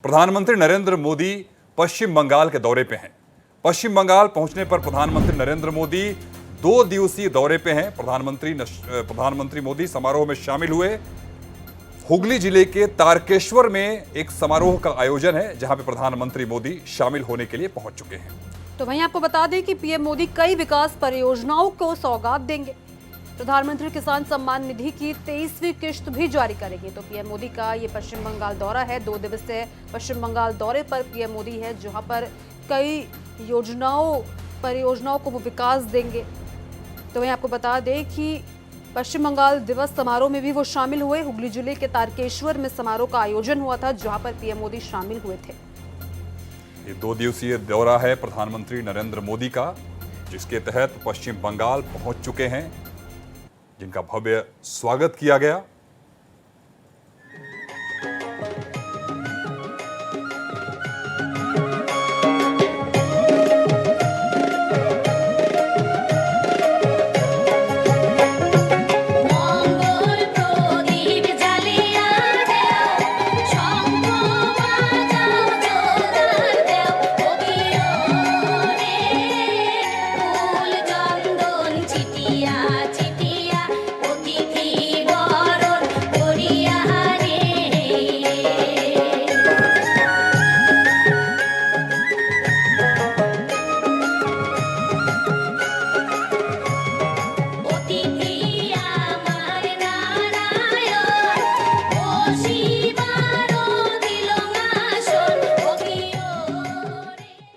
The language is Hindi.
प्रधानमंत्री नरेंद्र मोदी पश्चिम बंगाल के दौरे पे हैं। पश्चिम बंगाल पहुंचने पर प्रधानमंत्री नरेंद्र मोदी 2 दिवसीय दौरे पे हैं। प्रधानमंत्री मोदी समारोह में शामिल हुए। हुगली जिले के तारकेश्वर में एक समारोह का आयोजन है, जहां पे प्रधानमंत्री मोदी शामिल होने के लिए पहुंच चुके हैं। तो वहीं आपको बता दें कि पीएम मोदी कई विकास परियोजनाओं को सौगात देंगे। प्रधानमंत्री किसान सम्मान निधि की 23वीं किश्त भी जारी करेंगे। तो पीएम मोदी का ये पश्चिम बंगाल दौरा है। 2 दिवसीय पश्चिम बंगाल दौरे पर पीएम मोदी है, जहां पर कई परियोजनाओं को वो विकास देंगे। तो वहीं आपको बता दें कि पश्चिम बंगाल दिवस समारोह में भी वो शामिल हुए। हुगली जिले के तारकेश्वर में समारोह का आयोजन हुआ था, जहां पर पीएम मोदी शामिल हुए थे। ये 2 दिवसीय दौरा है प्रधानमंत्री नरेंद्र मोदी का, जिसके तहत पश्चिम बंगाल पहुंच चुके हैं, जिनका भव्य स्वागत किया गया।